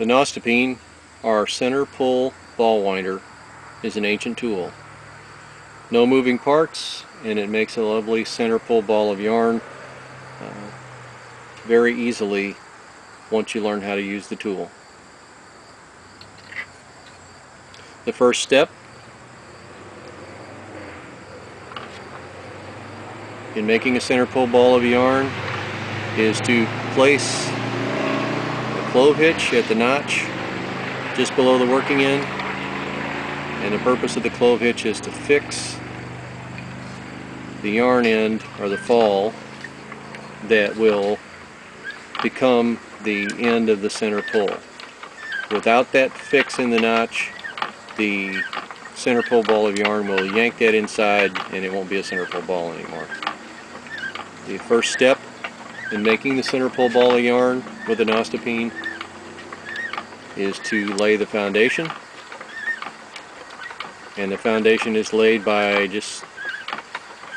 The Nostepine, our center pull ball winder, is an ancient tool. No moving parts, and it makes a lovely center pull ball of yarn very easily once you learn how to use the tool. The first step in making a center pull ball of yarn is to place the clove hitch at the notch just below the working end, and the purpose of the clove hitch is to fix the yarn end or the fall that will become the end of the center pull. Without that fix in the notch, the center pull ball of yarn will yank that inside and it won't be a center pull ball anymore. The first step in making the center pull ball of yarn with a Nostepine is to lay the foundation, and the foundation is laid by just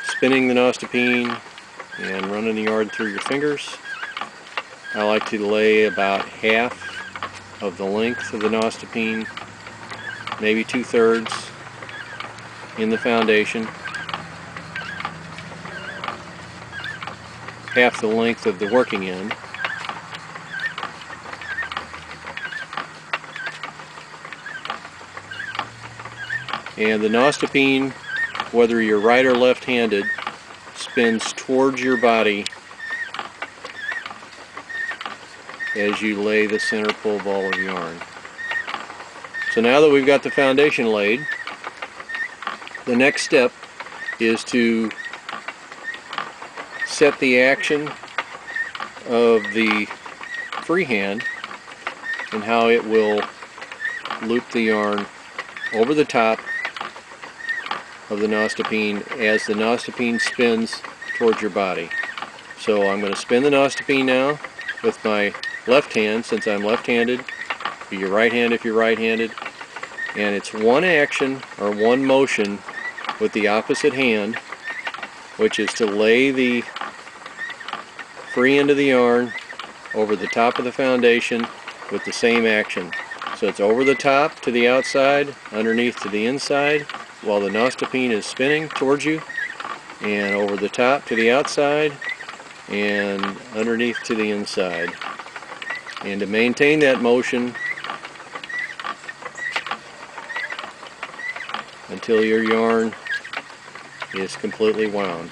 spinning the Nostepine and running the yarn through your fingers. I like to lay about half of the length of the Nostepine, maybe 2/3, in the foundation, half the length of the working end, and the Nostepine, whether you're right or left-handed, spins towards your body as you lay the center pull ball of yarn. So now that we've got the foundation laid, the next step is to set the action of the freehand and how it will loop the yarn over the top of the Nostepine as the Nostepine spins towards your body. So I'm going to spin the Nostepine now with my left hand, since I'm left-handed. Be your right hand if you're right-handed. And it's one action or one motion with the opposite hand, which is to lay the free end of the yarn over the top of the foundation with the same action. So it's over the top to the outside, underneath to the inside, while the Nostepine is spinning towards you, and over the top to the outside, and underneath to the inside. And to maintain that motion until your yarn is completely wound.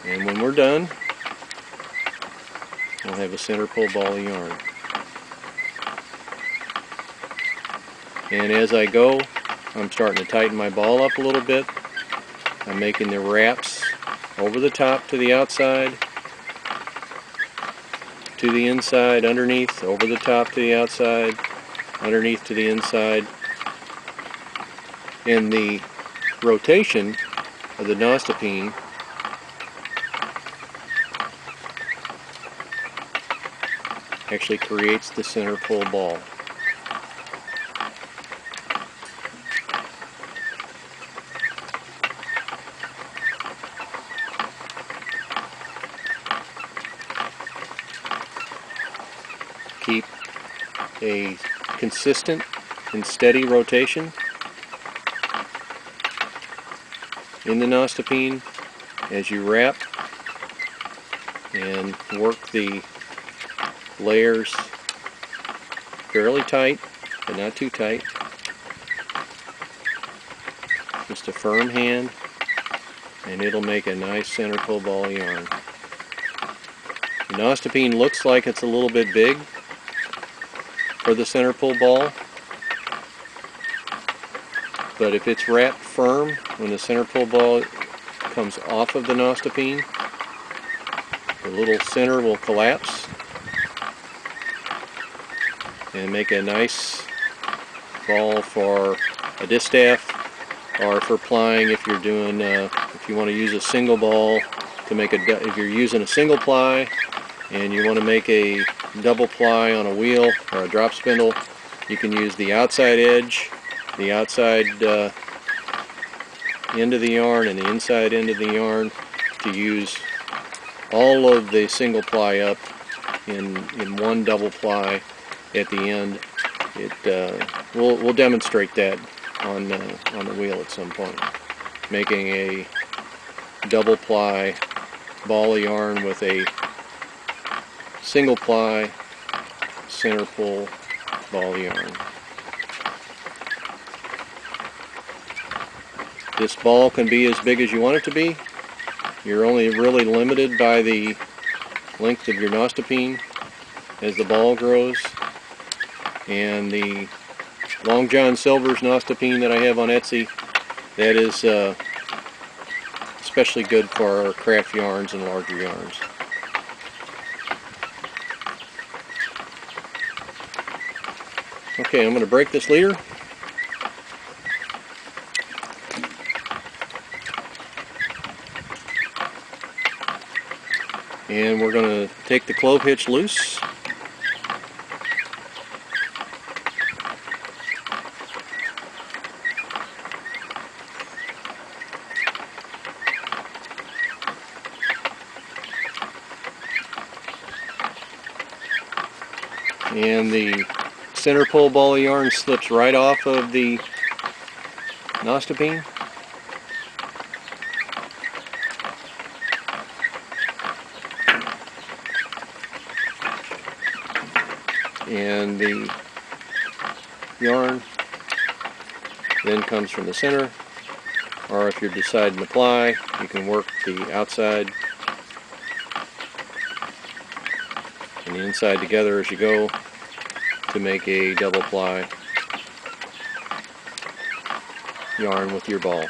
And when we're done, we'll have a center pull ball of yarn. And as I go, I'm starting to tighten my ball up a little bit. I'm making the wraps over the top to the outside, to the inside, underneath, over the top to the outside, underneath to the inside. And the rotation of the Nostepine actually creates the center pull ball. Keep a consistent and steady rotation in the Nostepine as you wrap and work the layers fairly tight, but not too tight. Just a firm hand, and it'll make a nice center pull ball of yarn. The Nostepine looks like it's a little bit big for the center pull ball, but if it's wrapped firm, when the center pull ball comes off of the Nostepine, the little center will collapse and make a nice ball for a distaff, or for plying if you're doing, if you want to use a single ball to make if you're using a single ply and you want to make a double ply on a wheel or a drop spindle, you can use the outside edge, the outside end of the yarn, and the inside end of the yarn to use all of the single ply up in one double ply at the end. We'll demonstrate that on the wheel at some point, making a double ply ball of yarn with a single ply center pull ball of yarn. This ball can be as big as you want it to be. You're only really limited by the length of your Nostepine as the ball grows. And the Long John Silver's Nostepine that I have on Etsy, that is especially good for our craft yarns and larger yarns. Okay, I'm going to break this leader. And we're going to take the clove hitch loose. And the center pull ball of yarn slips right off of the Nostepine. And the yarn then comes from the center, or if you're deciding to ply, you can work the outside and the inside together as you go to make a double ply yarn with your ball.